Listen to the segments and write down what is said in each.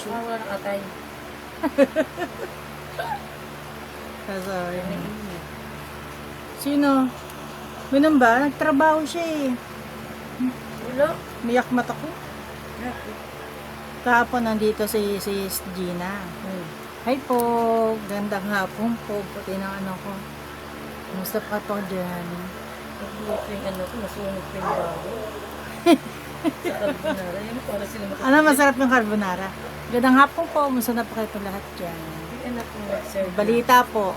Wala ng atay. Sorry. Sino? Ganun ba? Nagtrabaho siya eh. Wala. Miyak mata ko. Kahapon nandito si Gina. Hi po. Gandang hapon po. Pati ng ano ko. Kumusta pa po dyan? Nagbuhat yung ano ko, nasunog pa yung bago. Sa carbonara, yun para sila Ano masarap yung carbonara? Gandang hapon po. Kumusta na po kayo po lahat dyan? Yung anak ko nag-serve. Balita po.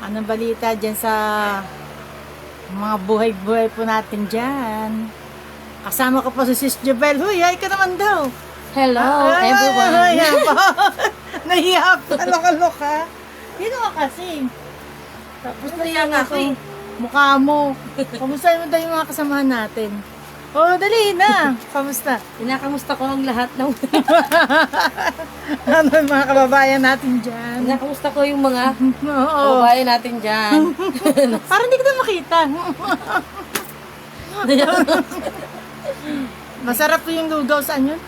Anong balita dyan sa mga buhay-buhay po natin dyan? Kasama ko po si Sis Jabel. Huy, ay ka naman daw. Hello, everyone. Nahiya pa. Nahiya pa. Loka-loka. Dito ka kasi. Tapos nahiya nga ako. Mukha mo. Kamusta mo tayo yung mga kasamahan natin? Oh, dali na. Kamusta? Kinakamusta ko ang lahat ng... Ano yung mga kababayan natin dyan? Kinakamusta ko yung mga Oo. kababayan natin dyan. Parang hindi kita makita. Masarap po yung lugaw. Saan yun?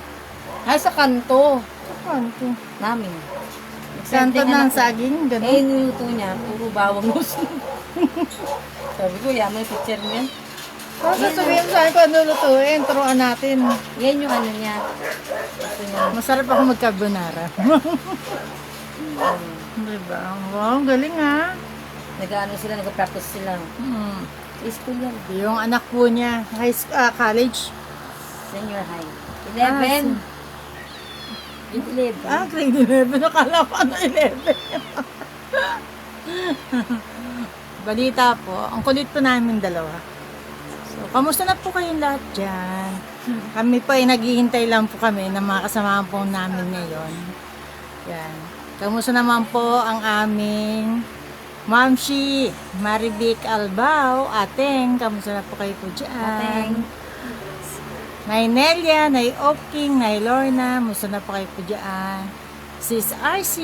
Ay, sa kanto Ano to? namin. Santo ng saging, Eh, gano'n. niluto niya, puro bawang gusto. Sabi ko, yaman yung picture niya. So, sasabihin mo sa akin kung ano lutuin, turuan natin. Yan yung ano niya. Gusto niya. Masarap ako mag-carbonara. Diba? Wow, galing ha. Nag-ano sila, nag-practice sila. Hmm. Sa school yan. Yung anak po niya, college. Senior high. 11. Grade 11. Grade 11. Nakala ko ano 11. Balita po, ang kulit po namin dalawa. So, kamusta na po kayong lahat dyan? Kami po ay naghihintay lang po kami ng mga kasamahan po namin ngayon. Yan. Kamusta naman po ang aming Mamshi, Marivic Albao, Ateng, kamusta na po kayo po dyan? Ateng. Nay Nelia, Nay Oking, Nay Lorna, kamusta na po kayo po dyan? Sis RC,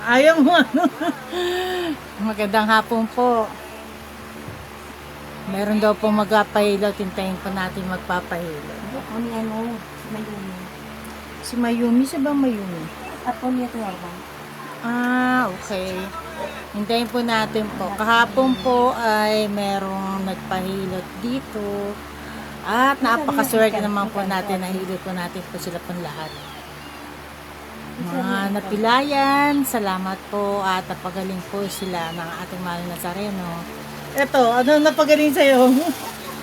ayaw mo ano? Magandang hapon po. Meron daw po magpapahilot, hintayin po natin magpapahilot. Ako ni ano, Mayumi. Si Mayumi, siya ba Mayumi? Ako niya ito ako. Okay. Hintayin po natin po. Kahapon po ay merong nagpahilot dito. At napakaswerte naman po natin na hilot po natin po sila pong lahat. Mga napilayan, salamat po at napagaling po sila ng ating mahal na Nazareno. Eto, ano napagaling sa'yo?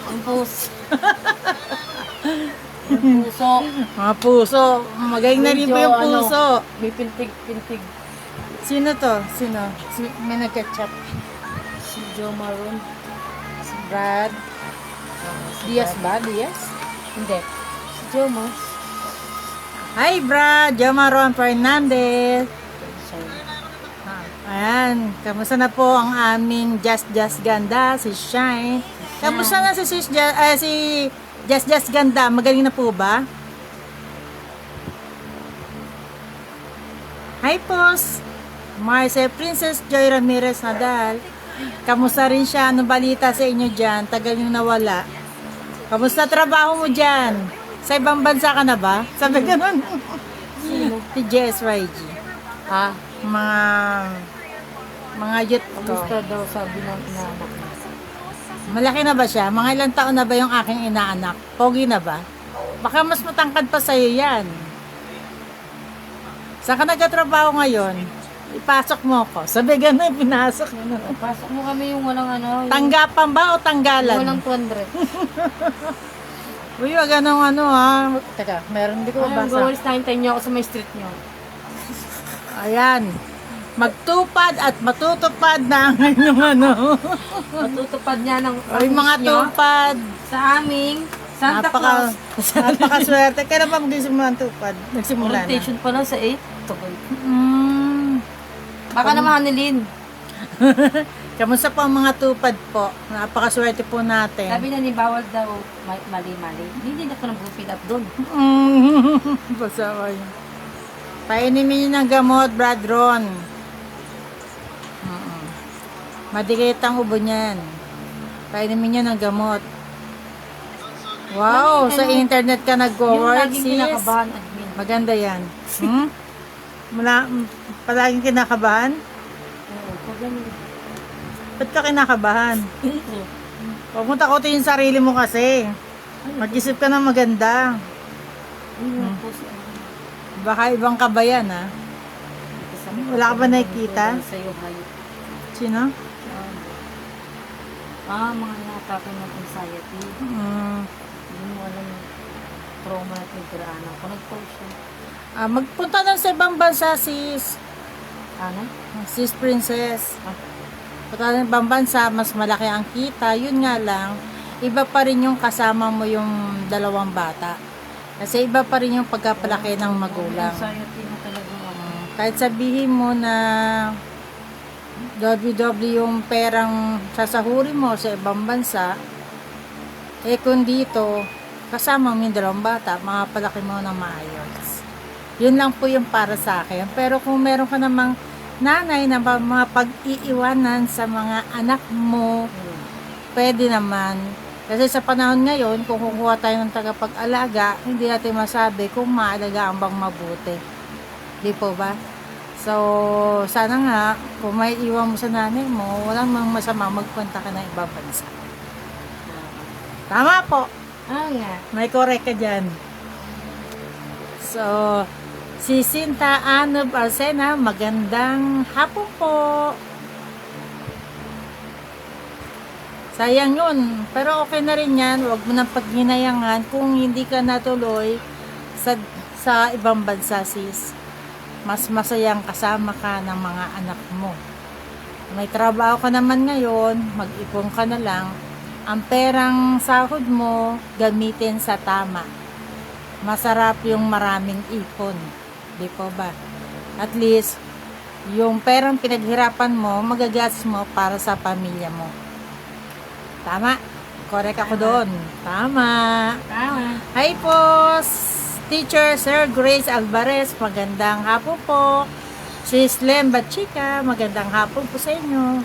Ang puso. Ang puso. Mga puso. Magaling na rin po yung puso. May pintig-pintig. Sino to? Sino? May nag-ketchup. Si Joe Maroon. Si Brad. Diaz ba? Diaz? Hindi. Si Joe Mas. Hi, Brad. Jamaron Fernandez. Ayan. Kamusta na po ang aming Just Ganda, si Shine. Kamusta na si Just Ganda? Magaling na po ba? Hi, Pos. Marcel Princess Joy Ramirez Nadal. Kamusta rin siya? Anong balita sa inyo dyan? Tagal yung nawala. Kamusta trabaho mo dyan? Sa ibang bansa ka na ba? Sabi ganun. Sino? Si Jess Raiji. Ha? Mga youth ko. Kamusta daw sabi ng inaanak niya? Malaki na ba siya? Mga ilang taon na ba yung aking inaanak? Pogi na ba? Baka mas matangkad pa sa'yo yan. Saan ka nagtatrabaho ngayon? Ipasok mo ko. Sabi ganun, pinasok mo. Pasok mo kami yung walang ano. Yung Tanggapan ba o tanggalan? walang 200. Uy, wag ganun ano ha. Teka, meron di ko Ay, mabasa. gawalis na hintayin niyo ako sa may street niyo. Ayan. Magtupad at matutupad na ang inyong ano. Matutupad niya ng Ay, mga wish niyo tupad. sa aming Santa Claus. Napakaswerte. Kailan pa magsisimula ang tupad? Nagsimula na. Orientation pa lang sa 8. Baka naman Hanilin. Kamusta po ang mga tupad po? Napakaswerte po natin. Sabi na ni bawal daw mali-mali. Hindi din ako nag-fill up doon. Basta kayo. Painimin niyo ng gamot, Brad Ron. Madikit ang ubo niyan. Painimin niyo ng gamot. Wow, sa internet ka Yung nag-work, laging sis. kinakabahan, admin. Maganda yan. Hmm? Palaging kinakabahan? Oo, pag ganun. Ba't ka kinakabahan? Huwag mo takutin yung sarili mo kasi. Mag-isip ka ng maganda. Ayun po si Baka ibang kabayan, ha? Wala ka ba nakikita? Sa'yo, hayop. Sino? Mga nakakapin ng anxiety. Hindi mo alam yung trauma at nagdaraanan ko. Nag-post siya. Magpunta na sa ibang bansa, sis. Ano? Sis Princess. Ah. Punta na sa ibang bansa, mas malaki ang kita. Yun nga lang, iba pa rin yung kasama mo yung dalawang bata. Kasi iba pa rin yung pagkapalaki ng magulang. Anxiety na talaga ako. Kahit sabihin mo na WW yung perang sasahuri mo sa ibang bansa, kung dito, kasama mo yung dalawang bata, makapalaki mo ng maayos. Yun lang po yung para sa akin. Pero kung meron ka namang nanay na mga pag-iiwanan sa mga anak mo, pwede naman. Kasi sa panahon ngayon, kung kukuha tayo ng tagapag-alaga, hindi natin masabi kung maalagaan bang mabuti. Di po ba? So, sana nga, kung may iwan mo sa nanay mo, walang mang masama magpunta ka ng ibang bansa. Tama po. Yeah. May correct ka dyan. So, si Sinta Anob Arsena, magandang hapon po. Sayang yun. Pero okay na rin yan. Huwag mo nang paghinayangan kung hindi ka natuloy sa ibang bansa, sis. Mas masayang kasama ka ng mga anak mo. May trabaho ka naman ngayon, mag-ipon ka na lang. Ang perang sahod mo, gamitin sa tama. Masarap yung maraming ipon. Di po ba? At least, yung perang pinaghirapan mo, magagas mo para sa pamilya mo. Tama? Correct ako doon. Tama. Tama. Hi po, Teacher Sir Grace Alvarez. Magandang hapon po. Sis Lemba Chica, magandang hapon po sa inyo.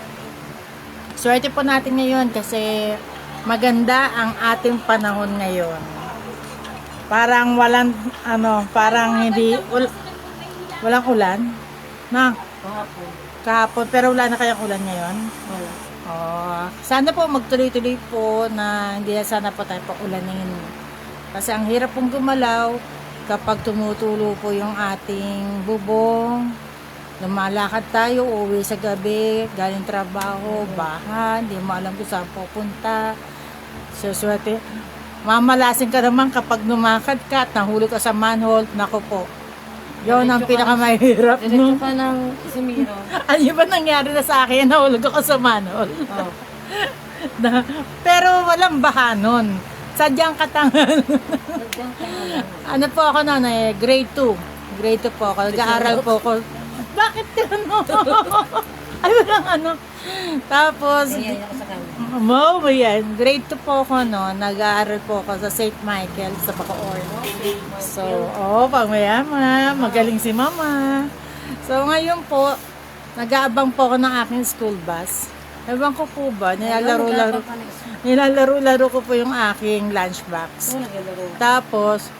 Swerte po natin ngayon kasi maganda ang ating panahon ngayon. Parang walang, parang hindi, walang ulan. Na, kahapon, pero wala na kayang ulan ngayon. Wala. Sana po magtuloy-tuloy po na hindi na sana po tayo pa-ulanin. Kasi ang hirap pong gumalaw kapag tumutulo po yung ating bubong. Lumalakad tayo, uwi sa gabi, galing trabaho, bahan, hindi mo alam kung saan pupunta. So, swerte. Mamalasin ka naman kapag lumakad ka at nahulog ka sa manhole. Naku po. Yun ang pinakamahirap. Diretso ka ng Isimiro. Ano ba nangyari na sa akin? Nahulog ako sa manhole. Oh. Pero walang baha nun. Sadyang katangal. Sadyang tangalan. Ano po ako noon grade 2. Grade 2 po ako. Nag-aaral po ako. Bakit gano'n? Ay, walang Tapos, Ayan ako sa kanya. mo yan. Grade 2 po ako noon. Nag-aaral po ako sa St. Michael sa Bacoor. So, pag mayama, magaling si mama. So, ngayon po, nag-aabang po ako ng aking school bus. Ewan ko po ba, nilalaro ko po yung aking lunchbox. Tapos,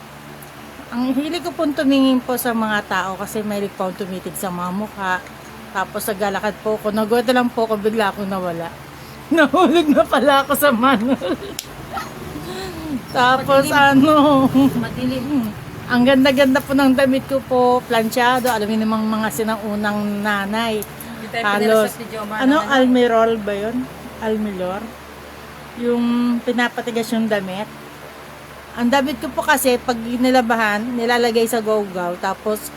ang hilig ko pong tumingin po sa mga tao kasi may po tumitig sa mga mukha. Tapos nagalakad po ako, nagwada lang po ako, bigla akong nawala. Nahulog na pala ako sa manhole. Tapos Madilim. ang ganda-ganda po ng damit ko po, planchado, alam niyo namang mga sinaunang nanay. Halos, almirol ba yun? Almilor? Yung pinapatigas yung damit. Ang damit ko po kasi, pag nilabahan, nilalagay sa go-go, tapos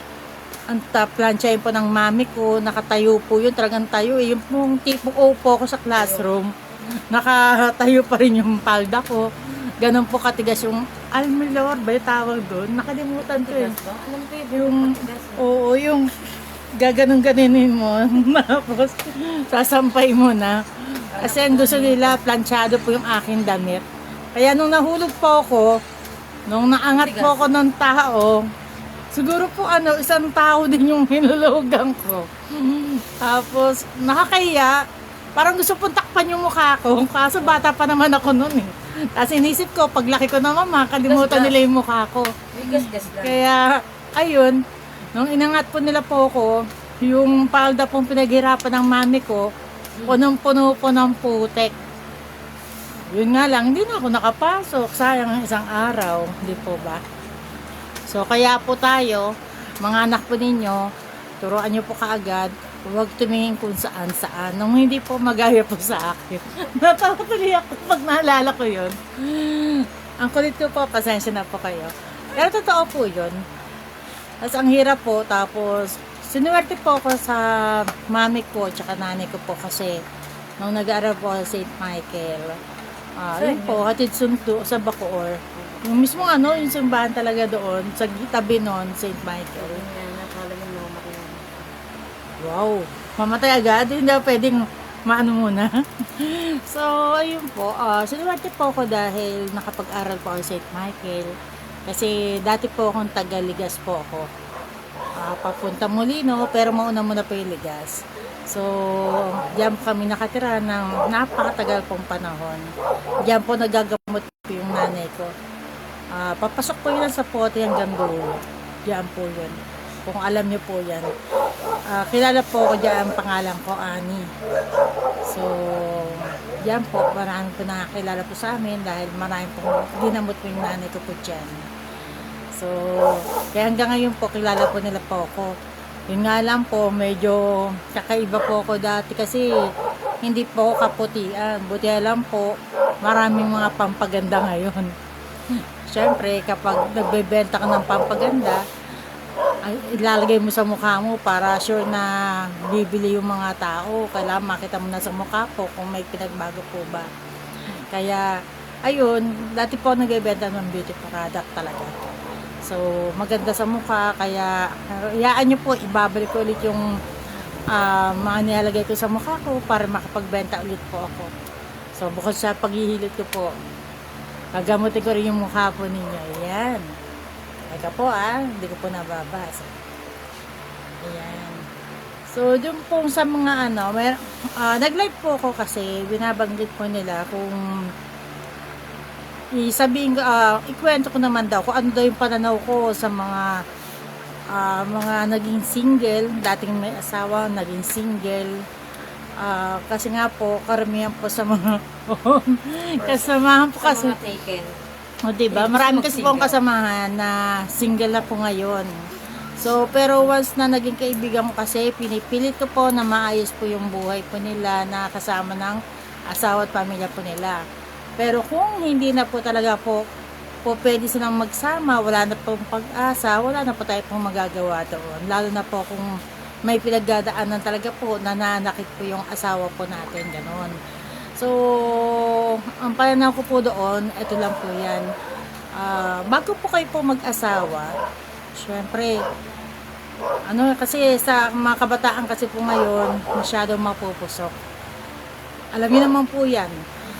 ang planchain po ng mami ko, nakatayo po yun, talagang tayo yung pong tipong upo ko sa classroom, nakatayo pa rin yung palda ko. Ganun po katigas yung almilor ba yung tawag doon? Nakalimutan ko yun. Yung gaganong-ganinin mo, tapos sasampay mo na. Kasi ang gusto nila, planchado po yung aking damit. Kaya nung nahulog po ako, nung naangat po ako ng tao, siguro po isang tao din yung hinulugan ko. Tapos nakakahiya, parang gusto pong takpan yung mukha ko, kaso bata pa naman ako noon eh. Tapos inisip ko, paglaki ko naman, makalimutan nila yung mukha ko. May gas-gas lang. Kaya, ayun, nung inangat po nila po ako, yung palda pong pinaghirapan ng mami ko, punong-puno po ng putek. Yun nga lang, hindi na ako nakapasok. Sayang ang isang araw, hindi po ba? So, kaya po tayo, mga anak po ninyo, turuan nyo po kaagad, huwag tumingin kung saan-saan. Nung hindi po magaya po sa akin. Natawa tuloy ako pag naalala ko yun. Ang kulit ko po, pasensya na po kayo. Pero totoo po yun. Tapos ang hirap po, tapos sinuwerte po ako sa mami ko tsaka nanay ko po kasi nung nag-aaral po sa St. Michael, yun po, hatid sundo sa Bacoor. Yung mismo yung simbahan talaga doon, sa tabi noon, St. Michael. Yan, nakala mo namatay na. Wow, mamatay agad, hindi ako pwedeng maano muna. So, ayun po, sinuwerte po ako dahil nakapag-aral po ako sa St. Michael. Kasi dati po akong taga-Ligas po ako. Papunta Molino, pero mauna muna po yung Ligas. So, diyan po kami nakatira ng napakatagal pong panahon. Diyan po nagagamot po yung nanay ko. Papasok po yun sa pote hanggang dulo. Diyan po yun. Kung alam niyo po yan. Kilala po ako diyan, pangalan ko, Ani. So, diyan po, marami po nakakilala po sa amin dahil marami po ginamot po yung nanay ko po dyan. So, kaya hanggang ngayon po, kilala po nila po ako. Yun nga lang po, medyo kakaiba po ako dati kasi hindi po ako kaputian. Buti lang po, maraming mga pampaganda ngayon. Siyempre, kapag nagbebenta ka ng pampaganda, ilalagay mo sa mukha mo para sure na bibili yung mga tao. Kailangan makita mo na sa mukha po kung may pinagbago po ba. Kaya, ayun, dati po nagbebenta ng beauty product talaga. So, maganda sa mukha, kaya hayaan nyo po, ibabalik ko ulit yung mga nilalagay ko sa mukha ko para makapagbenta ulit po ako. So, bukod sa paghihilot ko po, gagamutin ko rin yung mukha po ninyo. Ayan. Teka po hindi ko po nababasa. Ayan. So, dun po sa mga nag-live po ako kasi binabanggit po nila kung sabihin, ikwento ko naman daw kung ano daw yung pananaw ko sa mga naging single, dating may asawa, naging single. Kasi nga po, karamihan po sa mga kasamahan po kasi. Sa mga taken. O diba? Marami kasi po ang kasamahan na single na po ngayon. So, pero once na naging kaibigan ko kasi, pinipilit ko po na maayos po yung buhay po nila na kasama ng asawa at pamilya po nila. Pero kung hindi na po talaga po pwede silang magsama, wala na pong pag-asa, wala na po tayo pong magagawa doon. Lalo na po kung may pinagdadaanan talaga po, nananakit po yung asawa po natin, gano'n. So, ang pananaw ko po doon, ito lang po yan. Bago po kayo po mag-asawa, syempre, kasi sa mga kabataan kasi po ngayon, masyadong mapupusok. Alam niyo naman po yan.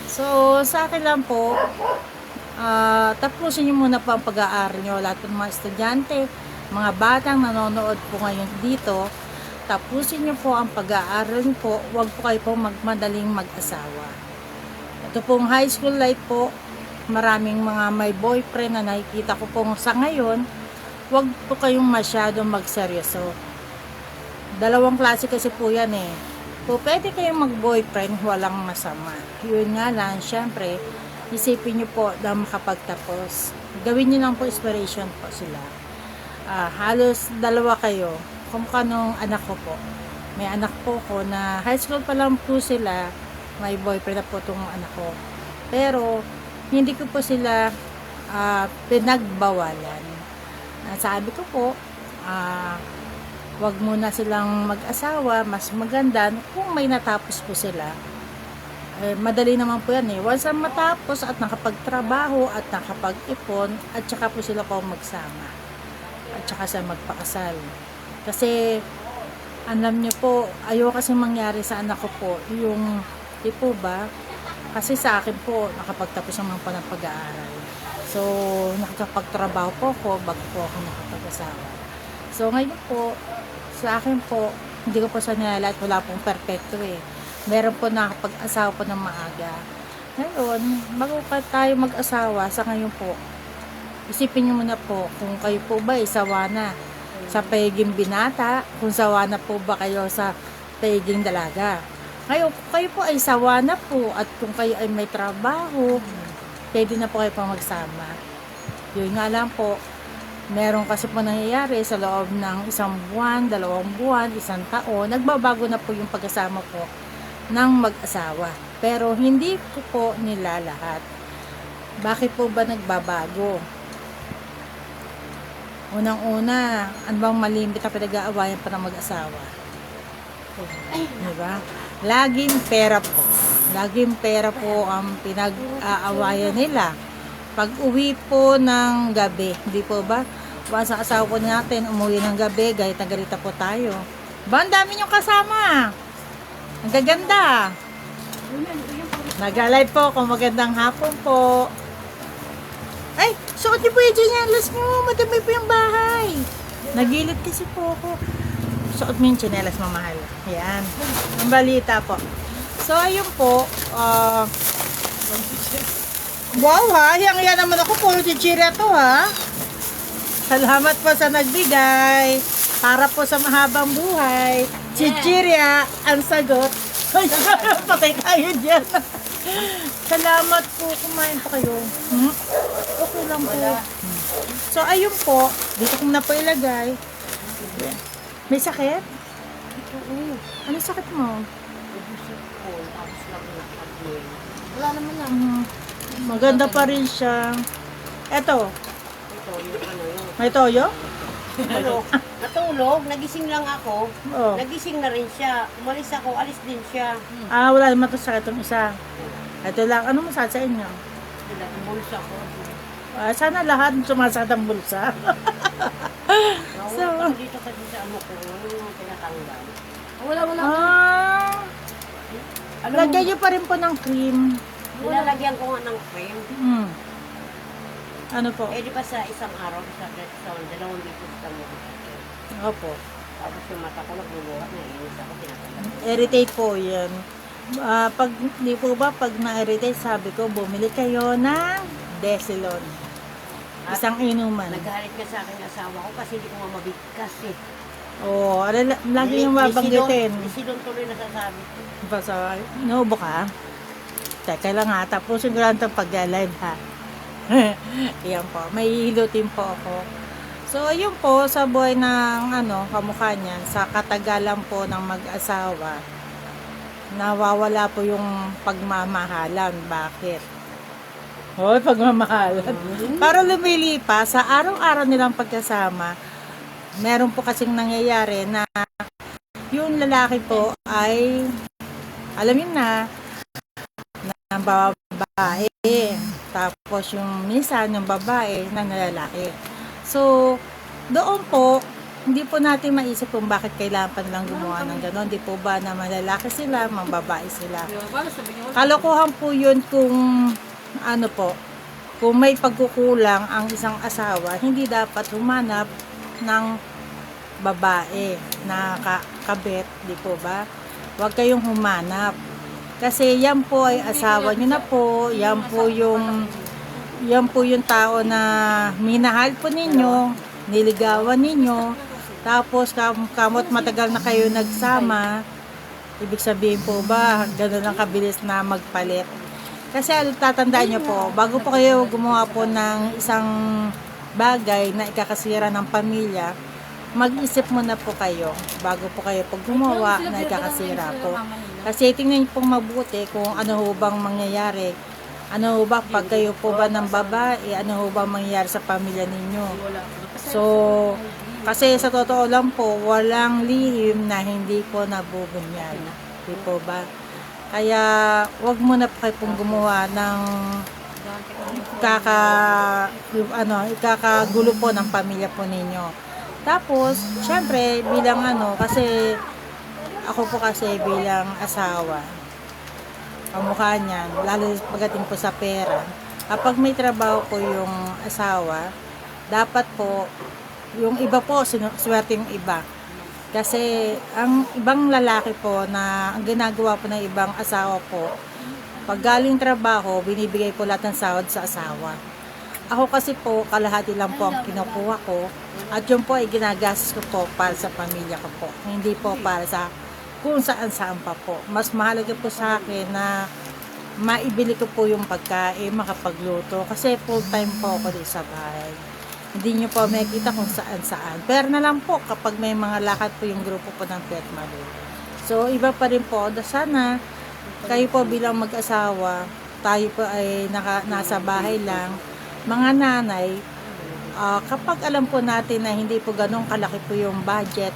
So, sa akin lang po, tapusin niyo muna po ang pag-aaral niyo. Lahat ng mga estudyante, mga batang nanonood po ngayon dito, tapusin niyo po ang pag-aaral niyo po. Huwag po kayo po magmadaling mag-asawa. Ito pong high school life po, maraming mga may boyfriend na nakikita ko po sa ngayon, huwag po kayong masyadong magseryoso. Dalawang klase kasi po yan Po, pwede kayong mag-boyfriend, walang masama. Yun nga lang, syempre, isipin nyo po na makapagtapos. Gawin nyo lang po inspiration po sila. Halos dalawa kayo. Kung kanong anak ko po. May anak po ko na high school pa lang po sila, may boyfriend na po itong anak ko. Pero, hindi ko po sila pinagbawalan. Sabi ko po, wag muna silang mag-asawa, mas maganda kung may natapos po sila. Madali naman po yan Once na matapos at nakapagtrabaho at nakapag-ipon, at saka po sila po magsama. At saka sa magpakasal. Kasi, alam niyo po, ayaw kasi mangyari sa anak ko po, yung, di po ba? Kasi sa akin po, nakapagtapos naman po ng pag-aaral. So, nakapagtrabaho po ako, bago po ako nakapag-asawa. So, ngayon po, sa akin po, hindi ko po sa nilalat, wala pong perfecto Meron po nakapag-asawa po ng maaga. Ngayon, bago pa tayo mag-asawa sa ngayon po, isipin nyo muna po kung kayo po ba ay sawa na sa pagiging binata, kung sawa na po ba kayo sa pagiging dalaga. Ngayon, kung kayo po ay sawa na po at kung kayo ay may trabaho, pwede na po kayo pa magsama. Yun nga lang po, meron kasi po nangyayari sa loob ng 1 buwan, 2 buwan, 1 taon, nagbabago na po yung pagkasama po ng mag-asawa. Pero hindi ko po nila lahat. Bakit po ba nagbabago? Unang-una, ano bang malimbit na pinag-aawayan pa ng mag-asawa? Diba? Laging pera po. Laging pera po ang pinag-aawayan nila. Pag uwi po ng gabi, hindi po ba? Once ang asawa po natin, umuwi ng gabi, galit na galita po tayo. Ba, ang dami niyong kasama. Ang gaganda. Nag-live po kung magandang hapon po. Ay, suot niyo po yung tsinelas niyo. Madami po yung bahay. Nagilid kasi po ako. Suot mo yung tsinelas, mamahal. Yan. Ang balita po. So, ayun po. Wow ha, hiyang-hiya naman ako. Puro chichirya to ha. Salamat po sa nagbigay. Para po sa mahabang buhay. Chichirya, ang sagot. Ay, patay tayo dyan. Salamat po. Kumain po kayo. Okay lang po. So, ayun po. Dito ko na po ilagay. May sakit? Ano sakit mo? Wala naman lang. Maganda pa rin siya. Eto. Ito, yung ano yun. May toyo? Ano, natulog, nagising lang ako. Oh. Nagising na rin siya. Umalis ako, alis din siya. Wala naman to sakit itong isa. Ito lang. Ano masakit sa inyo? Sila, umulsa ko. Sana lahat sumasakit ang bulsa. Nawala kasi dito kasi sa ano ko, yung pinatanggal. Wala. Lagyan nyo pa rin po ng cream. Nilalagyan ko nga ng cream. Ano po? Eh, di ba sa isang araw, sa 2 litros ka mo. Opo. Tapos yung mata ko, nagluluhat na inis ako, tinatanggal. Irritate po yan. Pag, di po ba, pag na-irritate, sabi ko, bumili kayo ng Desilon. Isang inuman. Naghalit ka sa akin asawa ko kasi hindi ko nga mabigkas eh. Oo, lagi yung mabanggitin. Desilon tuloy nasasabi ko. Basta, inuubo ka? Teka lang ha, tapusin ko lang itong pag-live ha. Yan po, may hilutin po ako. So, ayun po, sa buhay ng kamukha niyan, sa katagalan po ng mag-asawa, nawawala po yung pagmamahalan. Bakit? Hoy, pagmamahalan. Para lumilipas, sa araw-araw nilang pagkasama, meron po kasing nangyayari na yung lalaki po ay, alamin na babae. Tapos yung minsan, yung babae na lalaki. So, doon po, hindi po natin maisip kung bakit kailangan pa nilang gumawa ng gano'n. Hindi po ba na malalaki sila, mambabae sila. Kalokohan po yun kung kung may pagkukulang ang isang asawa, hindi dapat humanap ng babae na kabit, di po ba? Huwag kayong humanap. Kasi yan po ay asawa nyo na po, yan po yung tao na minahal po ninyo, niligawan ninyo, tapos kamot matagal na kayo nagsama, ibig sabihin po ba, gano'n lang kabilis na magpalit. Kasi tatandaan nyo po, bago po kayo gumawa po ng isang bagay na ikakasira ng pamilya, mag-isip muna po kayo bago po kayo pag gumawa na ikakasira po. Kasi tingnan nyo pong mabuti kung ano ho bang mangyayari. Ano ho ba pag kayo po ba ng babae, ano ho bang mangyayari sa pamilya ninyo. So, kasi sa totoo lang po, walang lihim na hindi po nabubunyag. Di po ba? Kaya, wag muna po kayo pong gumawa ng ikakagulo po ng pamilya po ninyo. Tapos, syempre, bilang kasi ako po kasi bilang asawa, kamukha niyan, lalo pagdating po sa pera, kapag may trabaho po yung asawa, dapat po, yung iba po, swerte yung iba. Kasi, ang ibang lalaki po na ang ginagawa po ng ibang asawa po, Pag galing trabaho, binibigay po lahat ng sahod sa asawa. Ako kasi po, kalahati lang po ang kinukuha ko. At yun po ay ginagastos ko po para sa pamilya ko po. Hindi po para sa kung saan-saan pa po. Mas mahalaga po sa akin na maibili ko po yung pagkain, makapagluto. Kasi full time po ako dito sa bahay. Hindi nyo po makikita kung saan-saan. Pero na lang po kapag may mga lakad po yung grupo po ng Pet Mali. So, iba pa rin po. Sana, kayo po bilang mag-asawa, tayo po ay nasa bahay lang. Mga nanay, kapag alam po natin na hindi po ganun kalaki po yung budget,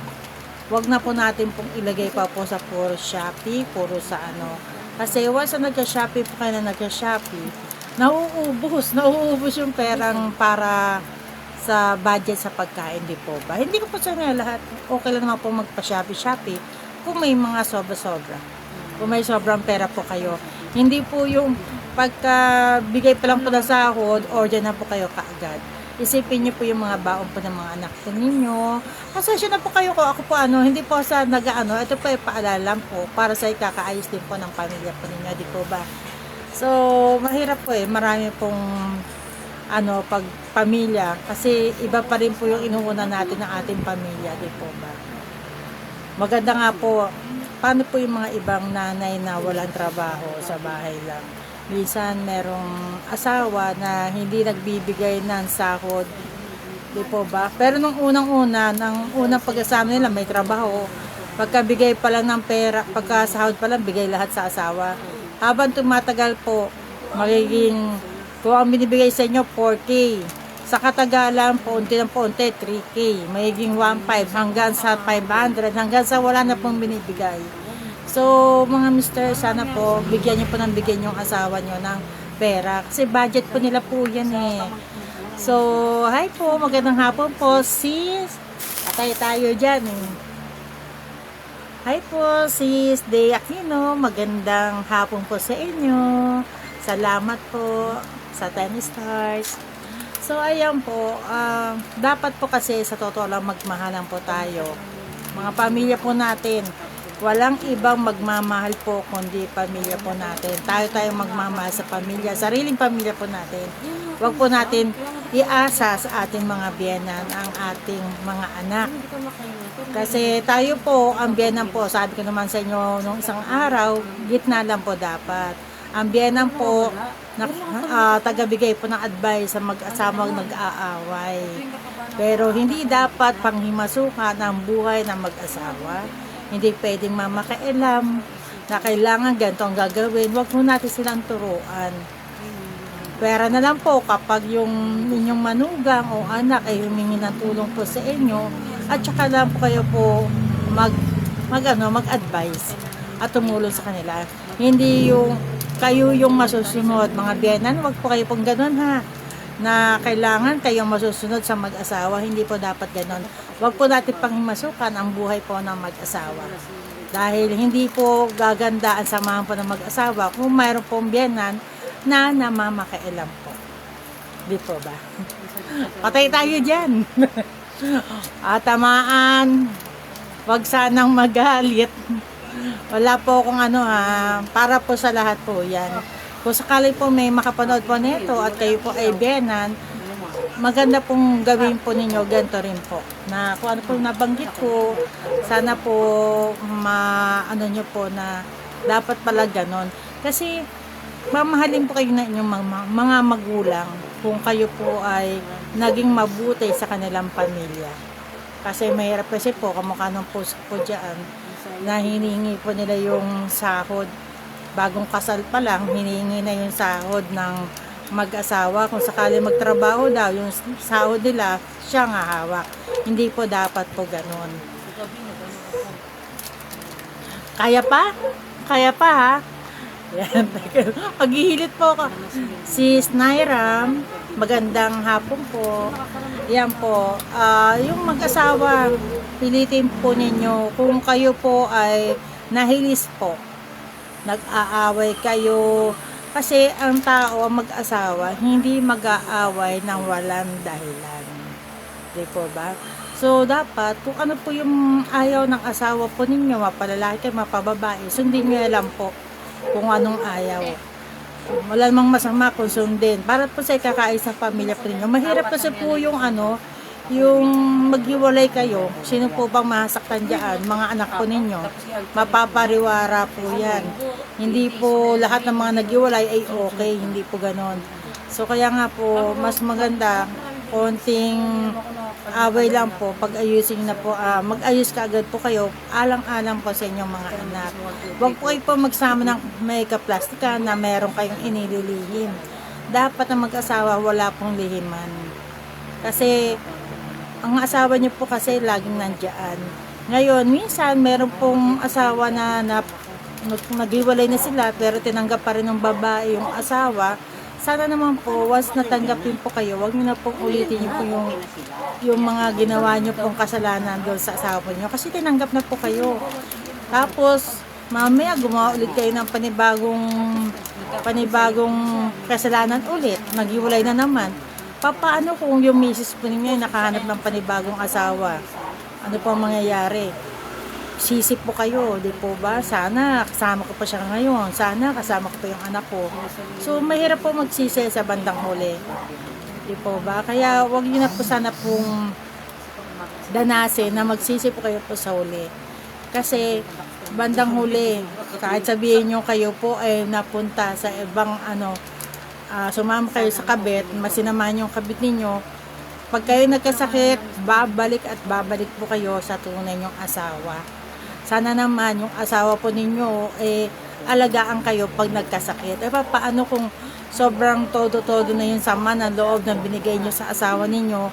wag na po natin pong ilagay pa po sa puro Shopee, puro sa ano. Kasi once na nagka-Shopee po kayo na nagka-Shopee, nauubos yung perang para sa budget sa pagkain, di po ba? Hindi ko po sa lahat, okay lang naman po magpa-Shopee kung may mga sobra-sobra. Kung may sobrang pera po kayo. Hindi po yung pagka bigay pa lang po na sahod, order na po kayo kaagad. Isipin niyo po yung mga baon po ng mga anak po ninyo. Pasensya na po kayo ko. Ako po hindi po sa nag-ano. Ito po ay paalala po para sa ikakaayos din po ng pamilya po ninyo. Di po ba? So, mahirap po Marami pong pag pamilya. Kasi iba pa rin po yung inuuna natin ng ating pamilya. Di po ba? Maganda nga po. Paano po yung mga ibang nanay na walang trabaho sa bahay lang? Minsan merong asawa na hindi nagbibigay ng sahod. Di po ba? Pero nung unang pag-asama nila may trabaho. Pagkabigay pa lang ng pera, pagkasahod pa lang, bigay lahat sa asawa. Habang tumatagal po, magiging, kung ang binibigay sa inyo, 4K. Sa katagalan, paunti ng paunti, 3K. Magiging 1.5 hanggang sa 500, hanggang sa wala na pong binibigay. So, mga mister, sana po, bigyan niyo po yung asawa niyo ng pera. Kasi budget po nila po yan So, hi po, magandang hapon po, sis. Atay tayo dyan Hi po, sis Day Aquino, magandang hapon po sa inyo. Salamat po sa 10 stars. So, ayan po, dapat po kasi sa totoo lang magmahalan po tayo. Mga pamilya po natin. Walang ibang magmamahal po kundi pamilya po natin. Tayo magmamahal sa pamilya, sariling pamilya po natin. Huwag po natin iasa sa ating mga biyenan ang ating mga anak. Kasi tayo po, ang biyenan po, sabi ko naman sa inyo nung isang araw, gitna lang po dapat. Ang biyenan po, tagabigay po ng advice sa mag-asamang nag-aaway. Pero hindi dapat panghimasukan ang buhay ng mag-asawa. Hindi pwedeng mamakailam na kailangan ganito ang gagawin. Huwag mo natin silang turuan. Pera na lang po kapag yung inyong manugang o anak ay humingi ng tulong po sa inyo at saka lang po kayo po mag-advise at tumulong sa kanila. Hindi yung kayo yung masusunod. Mga biyenan, huwag po kayo pong ganun na kailangan kayong masusunod sa mag-asawa. Hindi po dapat ganon. Huwag po natin panghimasukan ang buhay po ng mag-asawa. Dahil hindi po gaganda ang samahan po ng mag-asawa kung mayroon pong biyenan na namamakailam po. Di po ba? Patay tayo dyan. Tamaan. Huwag sanang magalit. Wala po akong para po sa lahat po yan. Kung sakali po may makapanood po nito at kayo po ay biyenan, maganda pong gawin po ninyo ganito rin po. Na kung ano po nabanggit ko, sana po nyo po na dapat pala ganon. Kasi mamahalin po kayo na inyong mga magulang kung kayo po ay naging mabuti sa kanilang pamilya. Kasi mahirap kasi po, kamukha ng post po dyan, na hinihingi po nila yung sahod. Bagong kasal pa lang, hinihingi na yung sahod ng mag-asawa. Kung sakali magtrabaho daw, yung sahod nila, siya nga hawak. Hindi po dapat po ganun. Kaya pa? Kaya pa ha? Yan. Paghihilit po ako. Si Snairam, magandang hapon po. Yan po. Yung mag-asawa, pilitin po ninyo kung kayo po ay nahilis po. Nag-aaway kayo. Kasi ang tao, ang mag-asawa, hindi mag-aaway ng walang dahilan. Di po ba? So, dapat, kung ano po yung ayaw ng asawa po ninyo, mapalalaki kayo, mapababae, sundin nyo lang po kung anong ayaw. Wala namang masama kung sundin. Para po sa ikakaayos ng pamilya po ninyo. Mahirap kasi po yung yung maghiwalay kayo. Sino po bang masaktan dyan? Mga anak po ninyo. Mapapariwara po yan. Hindi po lahat ng mga naghiwalay ay okay. Hindi po ganon. So kaya nga po, mas maganda, konting away lang po, pag ayusin na po, mag-ayos ka agad po kayo, alang-alang po sa inyong mga anak. Huwag po kayo po magsama ng may kaplastika na meron kayong inililihim. Dapat na mag-asawa, wala pong lihiman. Kasi, ang asawa niyo po kasi laging nandiyan. Ngayon, minsan, meron pong asawa na naghiwalay na sila, pero tinanggap pa rin ng babae yung asawa. Sana naman po, once natanggapin po kayo, huwag niyo na pong ulitin niyo po yung mga ginawa niyo pong kasalanan doon sa asawa niyo. Kasi tinanggap na po kayo. Tapos, mamaya gumawa ulit kayo ng panibagong kasalanan ulit. Naghiwalay na naman. Paano kung yung misis po ninyo ay nakahanap ng panibagong asawa? Ano po ang mangyayari? Sisip po kayo, di po ba? Sana kasama ko pa siya ngayon. Sana kasama ko pa yung anak ko. So, mahirap po magsisi sa bandang huli. Di po ba? Kaya, wag niyo na po sana pong danasin na magsisi po kayo po sa huli. Kasi, bandang huli, kahit sabihin nyo kayo po ay napunta sa ibang sumama kayo sa kabit, masinaman yung kabit ninyo, pag kayo nagkasakit, babalik at babalik po kayo sa tunay nyong asawa. Sana naman yung asawa po ninyo alagaan kayo pag nagkasakit. Paano kung sobrang todo-todo na yung sama ng loob na binigay nyo sa asawa ninyo?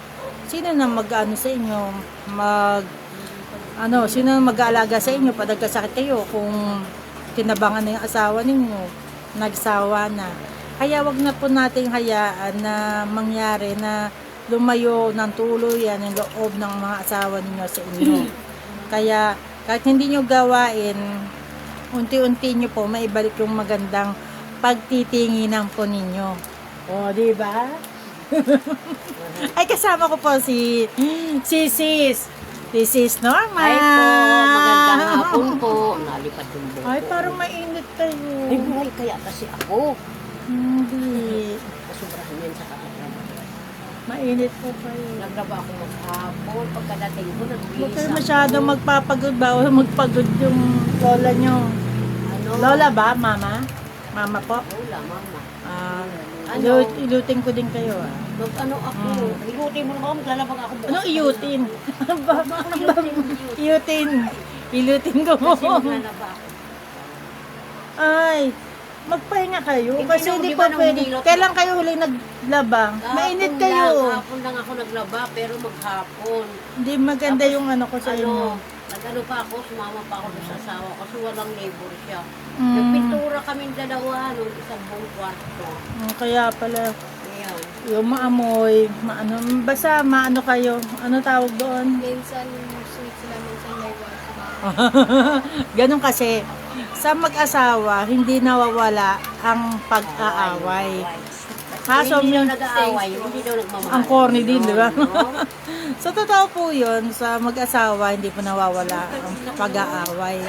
Sino na sa inyo? Sino na mag-aalaga sa inyo pag nagkasakit kayo kung tinabangan na yung asawa ninyo? Nagsawa na. Kaya wag na po nating hayaan na mangyari na lumayo ng tuluyan yung loob ng mga asawa ninyo sa inyo. Kaya kahit hindi nyo gawain, unti-unti nyo po maibalik yung magandang pagtitinginan po ninyo. O, di ba? Ay, kasama ko po si Sis. Si Sis Norma. Ay po, magandang hapon po. Nalipad yung buko. Ay, parang mainit kayo. Ay, buhay kaya kasi ako. Hindi. Sobrahan yan sa kapatid. Mainit po kayo. Naglaba ako maghapon. Pagkadating ko, Huwag nagbihis kayo ako. masyadong magpapagod ba o magpagod yung lola nyo. Ano? Lola ba, mama? Mama po? Lola, mama. Ano? Ilutin ko din kayo Ano ako? Hilutin mo naman, maglalabang ako bukas. Ano iyutin? Ano ba? Iyutin. Ilutin ko. Kasi maglalaba ako. Ay, magpahinga kayo. Hindi Kasi na- hindi di pa ba nung pwede. nilot- Kailan kayo huling naglabang? Mainit kayo. Kahapon lang ako naglaba, pero maghapon. Hindi maganda yung ko sa inyo. Nag-ano pa ako, sumama pa ako sa asawa kasi walang labor siya. Mm. Nagpintura kaming dalawa nung isang buong kwarto. Kaya pala, Ayan. yung maamoy, basta maano kayo. Ano tawag doon? Minsan sweet sila, minsan may wala. Ganun kasi, sa mag-asawa, hindi nawawala ang pag-aaway. Kaso, Hindi daw nag-aaway, hindi daw nagmamahal. ang corny din, di ba? Oo. So, totoo po yun. Sa mag-asawa, hindi po nawawala ang pag-aaway.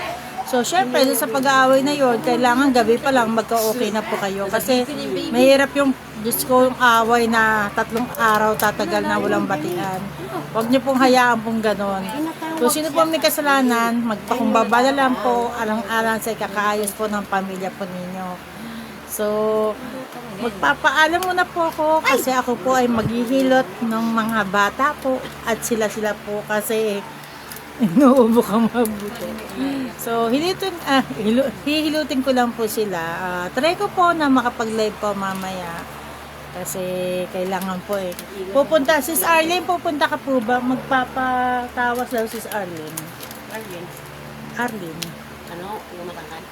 So, syempre, sa pag-aaway na yun, kailangan gabi pa lang magka-okay na po kayo. Kasi, mahirap yung, Diyos ko, yung away na 3 araw tatagal na walang batian. Huwag niyo pong hayaan pong ganon. Kung sino po may kasalanan, magpakumbaba na lang po, alang-alang sa ikakaayos po ng pamilya po ninyo. So, magpapaalam muna po ako kasi ako po ay maghihilot ng mga bata po at sila po kasi inuubo kang mabuti. So, hihilutin ko lang po sila. Try ko po na makapag-live po mamaya kasi kailangan po pupunta, Sis Arlene, pupunta ka po ba? Magpapatawas daw Sis Arlene. Arlene. Ano, yung matangkad?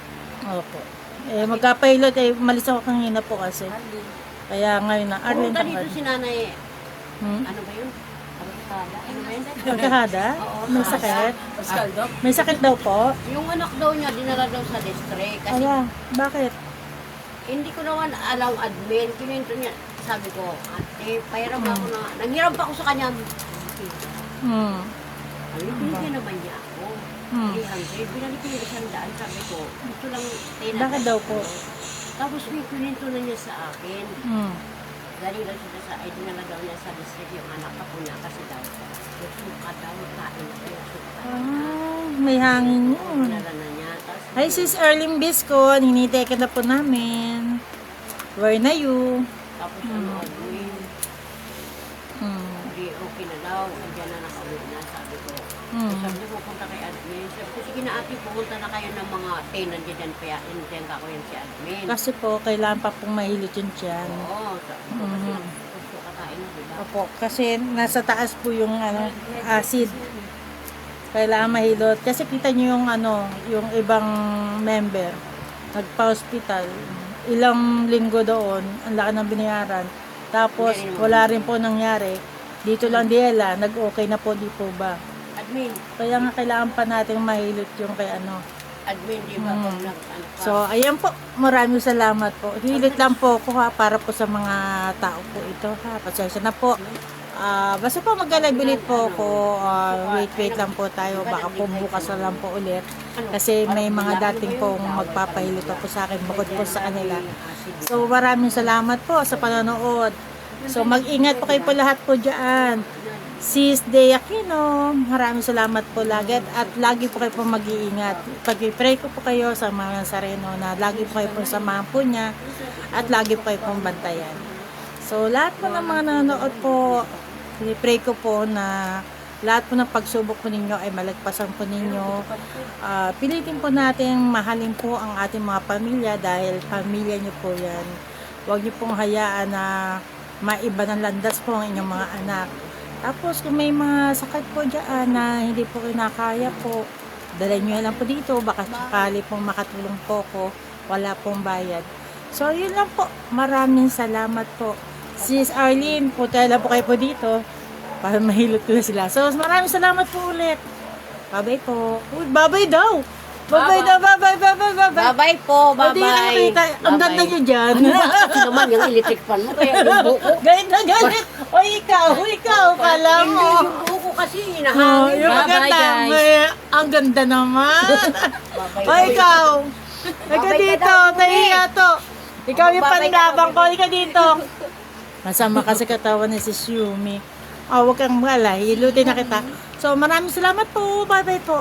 Opo. Magkapilot malis ako kanina po kasi. Kaya ngayon na Arlene Pumunta dito tangkad. si nanay, Hmm? ano ba yun? Ano ba yun? Magkahada? Oo, May sakit? May sakit daw po? Yung anak daw niya, dinala daw sa district. Kasi Ala, bakit? hindi ko naman alam admin. Kininto niya, sabi ko, ate, pahiram ako na. Nanghiram pa ako sa kanya. Hmm. Ay, binigyan naman niya ako. Hmm. 300. Binalik ko yung 100. Sabi ko, gusto lang 10. Bakit daw po? Tapos may kuninto na niya sa akin. Mm. Galing lang siya sa, ay dinala daw niya sa district yung anak ko niya kasi daw. Yung suka daw, kain na yung suka. May hangin yun. Dinala na niya. Tapos, Hi, Sis Erling Bisco. Ninitay ka na po namin. Where na you? tapos ano, Admin, Hmm. hindi okay na daw. Andiyan na nakauwi na, sabi ko. Sabi niya, pupunta kay Admin. Sabi ko, sige na ate, pupunta na kayo ng mga tenant dyan, kaya nandiyan ka ko yan si Admin. Kasi po, kailangan pa pong mahilot yun dyan. Oo, sabi ko, kasi gusto kakain na, diba? Opo, kasi nasa taas po yung acid. Kailangan mahilot. Kasi kita nyo yung yung ibang member, nagpa-hospital. Ilang linggo doon, ang laki ng binayaran. Tapos, wala rin po nangyari. Dito lang diela, nag-okay na po, di po ba? Admin, Kaya nga kailangan pa natin mahilot yung kay Admin, di ba? Pag ano ka, So, ayan po. Maraming salamat po. Hilit lang po ako ha, para po sa mga tao po ito ha. Pasensya na po. Basta po mag-alabilit po ako. Wait lang po tayo. Baka po bukas na lang po ulit. Kasi may mga dating pong magpapahilot po sa akin. Bukod po sa kanila. So, maraming salamat po sa panonood. So, mag-ingat po kayo po lahat po dyan. Sis De Aquino, maraming salamat po lagi at lagi po kayo po mag-iingat. Pag-pray ko po kayo sa mga Nazareno na lagi po kayo po samahan po niya at lagi po kayo pong bantayan. So lahat po ng mga nanonood po, pray ko po na lahat po ng pagsubok po ninyo ay malagpasan po ninyo. Pilitin po natin mahalin po ang ating mga pamilya dahil pamilya niyo po yan. Huwag niyo pong hayaan na maiba ng landas po ang inyong mga anak. Tapos kung may mga sakit po dyan na hindi po kinakaya po, dalhin nyo lang po dito, baka sakali pong makatulong po ko, wala pong bayad. So yun lang po, maraming salamat po. Sis Arlene, punta lang po kayo po dito para mahilot ko na sila. So maraming salamat po ulit. Bye-bye po. Uy, bye-bye daw! Bye-bye daw, bye-bye, bye-bye, bye-bye. bye-bye po, O, di ka bye-bye. nakita. Ang ganda nyo dyan. Kasi naman yung electric fan mo, kaya yung buko. Ganit na ganit. O ikaw, kala mo. Yung buko kasi, Oh, hinahangin. yung maganda, ang ganda naman. O ikaw, ikaw Babay ka dito, daw, tahiya to. Ikaw yung Babay ka panlabang daw, ko, ikaw dito. Masama ka sa katawan ni si Yumi. Huwag kang malay, hilutin na kita. So maraming salamat po, bye bye po.